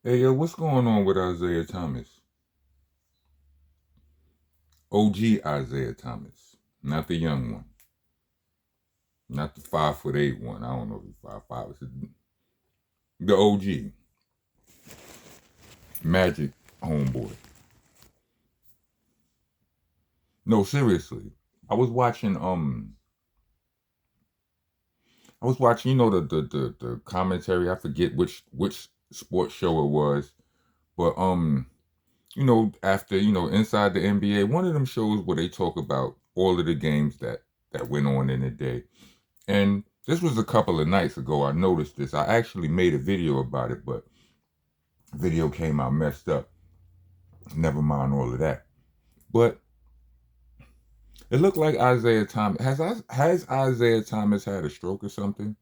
Hey, yo, what's going on with Isiah Thomas? OG Isiah Thomas, not the young one, not the 5'8" one. I don't know if he's 5'5". It's the OG, Magic homeboy. No, seriously. I was watching you know the commentary. I forget which sports show it was, but after inside the NBA, one of them shows where they talk about all of the games that went on in the day. And this was a couple of nights ago. I noticed this. I actually made a video about it, but the video came out messed up. Never mind all of that. But it looked like Isiah Thomas has Isiah Thomas had a stroke or something?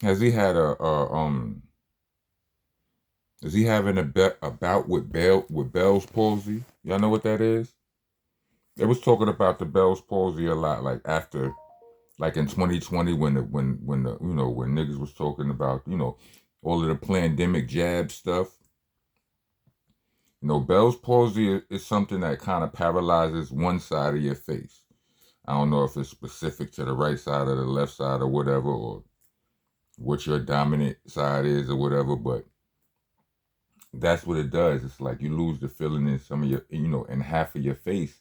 Has he had is he having a bout with Bell's palsy? Y'all know what that is? They was talking about the Bell's palsy a lot, like after, like in 2020 when niggas was talking about all of the pandemic jab stuff. Bell's palsy is something that kind of paralyzes one side of your face. I don't know if it's specific to the right side or the left side or whatever, or what your dominant side is or whatever, but that's what it does. It's like you lose the feeling in some of your, in half of your face,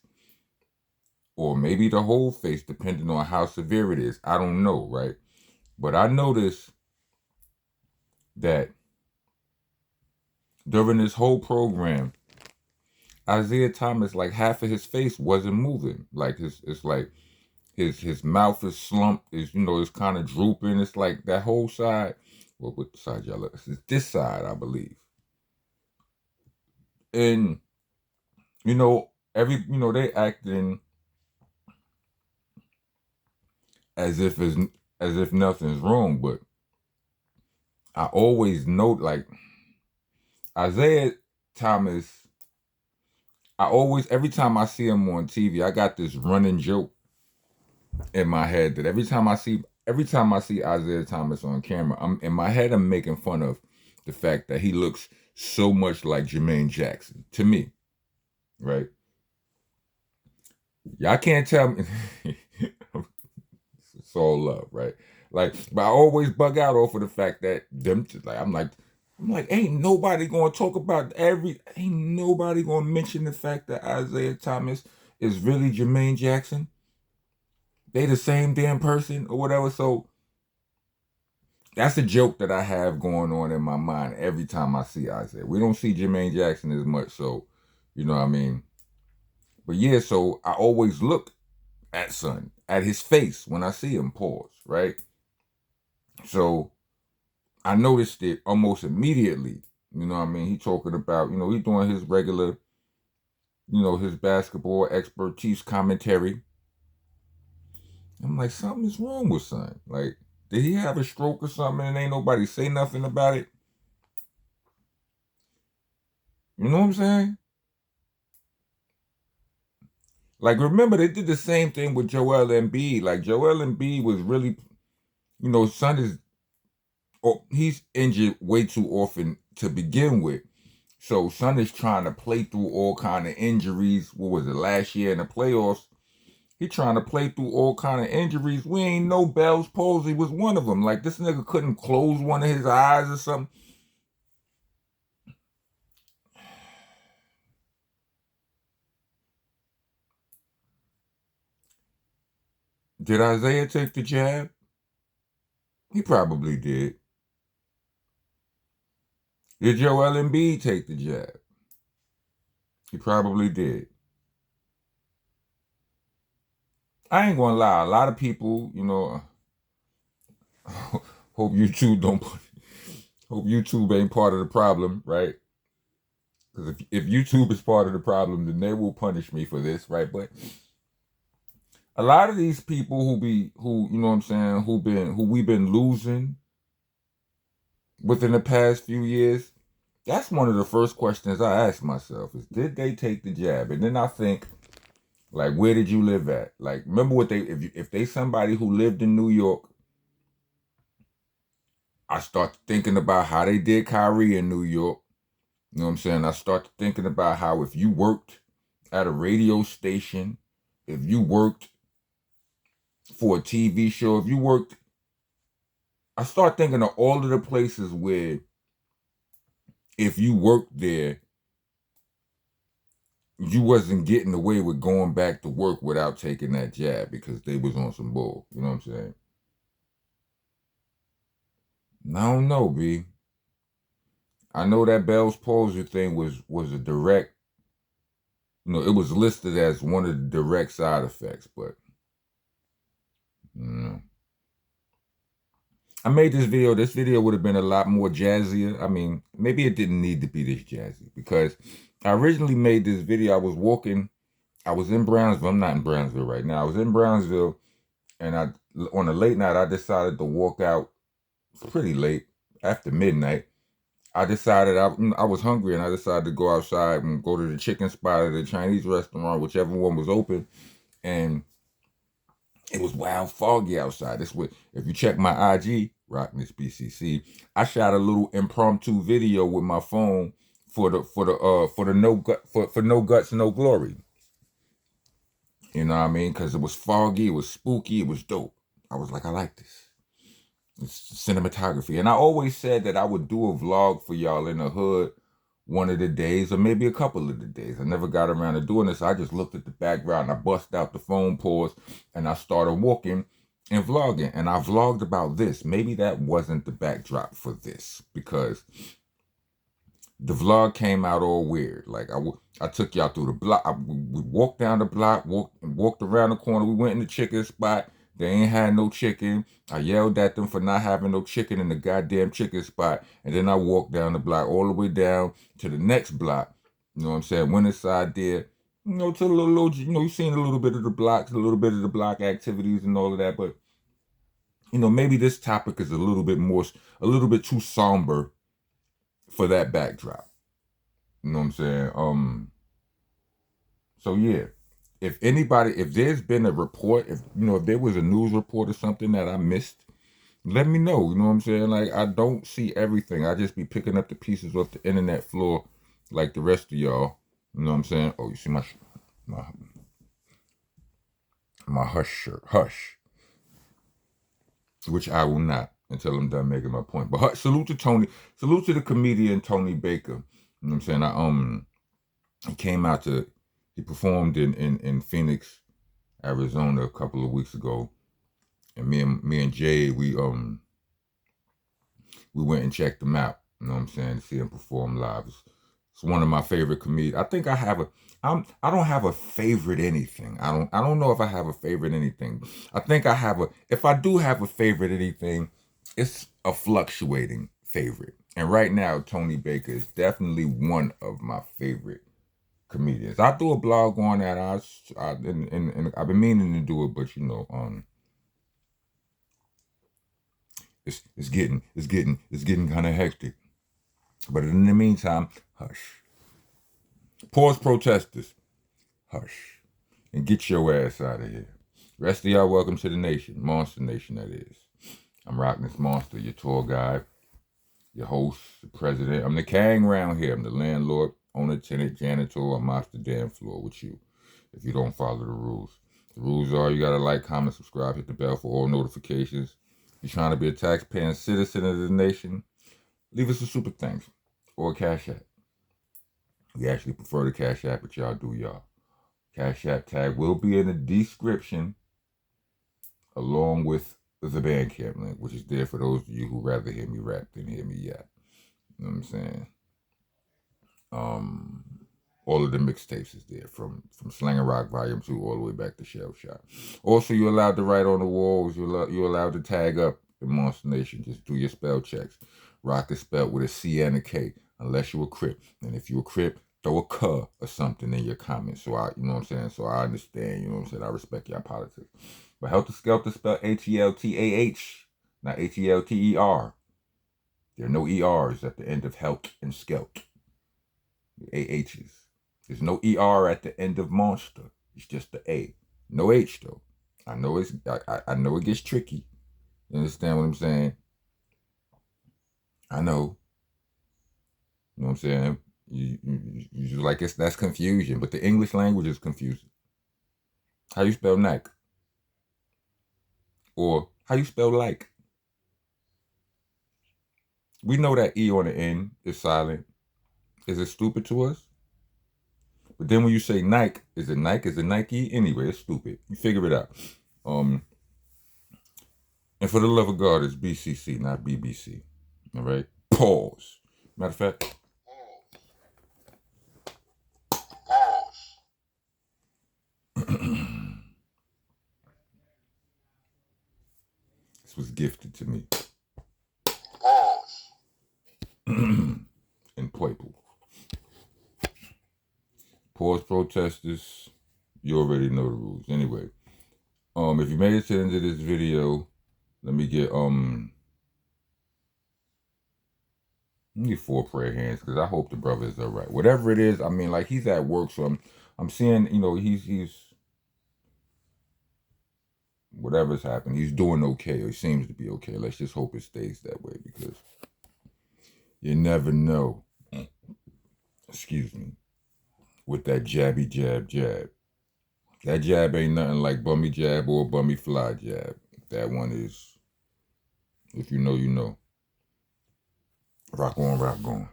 or maybe the whole face, depending on how severe it is. I don't know, right? But I noticed that during this whole program, Isiah Thomas, like half of his face wasn't moving. Like it's like his mouth is slumped, it's kind of drooping. It's like that whole side. Well, what side y'all look? It's this side, I believe. And they acting as if nothing's wrong, but I always note, like, Isiah Thomas, every time I see him on TV, I got this running joke in my head that every time I see Isiah Thomas on camera, I'm making fun of the fact that he looks so much like Jermaine Jackson to me, right? Y'all can't tell me. It's all love, right? Like, but I always bug out off of the fact that I'm like, ain't nobody gonna talk about ain't nobody gonna mention the fact that Isiah Thomas is really Jermaine Jackson. They the same damn person or whatever. So that's a joke that I have going on in my mind every time I see Isiah. We don't see Jermaine Jackson as much, so you know what I mean. But yeah, so I always look at his face when I see him pause, right? So I noticed it almost immediately. You know what I mean? He talking about, he doing his regular, his basketball expertise commentary. I'm like, something is wrong with son. Like, did he have a stroke or something and ain't nobody say nothing about it? You know what I'm saying? Like, remember, they did the same thing with Joel Embiid. Like, Joel Embiid was really, son is, he's injured way too often to begin with. So son is trying to play through all kind of injuries. What was it, last year in the playoffs? He trying to play through all kind of injuries. We ain't know Bell's palsy was one of them. Like, this nigga couldn't close one of his eyes or something. Did Isiah take the jab? He probably did. Did Joel Embiid take the jab? He probably did. I ain't gonna lie. A lot of people, hope YouTube hope YouTube ain't part of the problem, right? Because if YouTube is part of the problem, then they will punish me for this, right? But a lot of these people who you know what I'm saying, who we've been losing within the past few years, that's one of the first questions I ask myself is, did they take the jab? And then I think, like, where did you live at? Like, remember what if they somebody who lived in New York, I start thinking about how they did Kyrie in New York. You know what I'm saying? I start thinking about how if you worked at a radio station, if you worked for a TV show, if you worked, I start thinking of all of the places where if you worked there, you wasn't getting away with going back to work without taking that jab because they was on some bull. You know what I'm saying? I don't know, B. I know that Bell's palsy thing was a direct, it was listed as one of the direct side effects, but you know. I made this video. This video would have been a lot more jazzier. I mean, maybe it didn't need to be this jazzy because I originally made this video. I was in Brownsville. I'm not in Brownsville right now. I was in Brownsville, and on a late night, I decided to walk out. It's pretty late, after midnight. I decided I was hungry, and I decided to go outside and go to the chicken spot at the Chinese restaurant, whichever one was open, and it was wild foggy outside. This was, if you check my IG, Rockness BCC, I shot a little impromptu video with my phone for the no guts, no glory. You know what I mean? Because it was foggy, it was spooky, it was dope. I was like, I like this. It's cinematography. And I always said that I would do a vlog for y'all in the hood one of the days, or maybe a couple of the days. I never got around to doing this. I just looked at the background, and I bust out the phone pause, and I started walking and vlogging. And I vlogged about this. Maybe that wasn't the backdrop for this, because the vlog came out all weird. Like I took y'all through the block. We walked down the block, walked around the corner. We went in the chicken spot. They ain't had no chicken. I yelled at them for not having no chicken in the goddamn chicken spot. And then I walked down the block all the way down to the next block. You know what I'm saying? Went inside there. To the little, you seen a little bit of the blocks, a little bit of the block activities and all of that. But, maybe this topic is a little bit too somber for that backdrop. You know what I'm saying? So yeah. If there's been a report, if there was a news report or something that I missed, let me know. You know what I'm saying? Like, I don't see everything. I just be picking up the pieces off the internet floor like the rest of y'all. You know what I'm saying? Oh, you see my hush shirt. Hush. Which I will not until I'm done making my point. But salute to Tony. Salute to the comedian Tony Baker. You know what I'm saying? He came out he performed in Phoenix, Arizona a couple of weeks ago. And me and Jay, we went and checked him out. You know what I'm saying? To see him perform live. It's one of my favorite comedians. I think I don't have a favorite anything. I don't know if I have a favorite anything. I think if I do have a favorite anything, it's a fluctuating favorite. And right now, Tony Baker is definitely one of my favorite comedians. I do a blog on that. And I've been meaning to do it, but it's getting kind of hectic. But in the meantime, hush. Pause, protesters. Hush. And get your ass out of here. Rest of y'all, welcome to the nation. Monster Nation, that is. I'm Rockness Monster, your tour guide, your host, the president. I'm the king around here. I'm the landlord, owner, tenant, janitor. I'm off the damn floor with you if you don't follow the rules. The rules are you got to like, comment, subscribe, hit the bell for all notifications. If you're trying to be a taxpaying citizen of the nation, leave us a super thanks or a Cash App. We actually prefer the Cash App, but y'all do y'all. Cash App tag will be in the description along with the Bandcamp link, which is there for those of you who rather hear me rap than hear me yap. You know what I'm saying? All of the mixtapes is there from Slang and Rock Volume 2 all the way back to Shell Shot. Also, you're allowed to write on the walls. You're allowed to tag up in Monster Nation. Just do your spell checks. Rock is spelled with a C and a K, unless you're a Crip. And if you're a Crip, throw a K or something in your comments. So you know what I'm saying? So I understand, you know what I'm saying? I respect your politics. But Helter Skelter spelled H-E-L-T-A-H, not H-E-L-T-E-R. There are no E-R's at the end of Helt and Skelt. A-H's. There's no E-R at the end of monster. It's just the A. No H though. I know I know it gets tricky. You understand what I'm saying? I know. You know what I'm saying? You like that's confusion, but the English language is confusing. How you spell Nike? Or how you spell like? We know that E on the end is silent. Is it stupid to us? But then when you say Nike, is it Nike? Is it Nike? Anyway, it's stupid. You figure it out. And for the love of God, it's BCC, not BBC. All right? Pause. Matter of fact, this was gifted to me. In Pueblo. Pause protesters. You already know the rules. Anyway, if you made it to the end of this video, let me get 4 prayer hands because I hope the brother is all right. Whatever it is, I mean, like he's at work, so I'm seeing, you know, he's whatever's happened, he's doing okay, or he seems to be okay. Let's just hope it stays that way because you never know. Excuse me. With that jabby jab jab. That jab ain't nothing like bummy jab or bummy fly jab. That one is, if you know, you know. Rock on, rock on.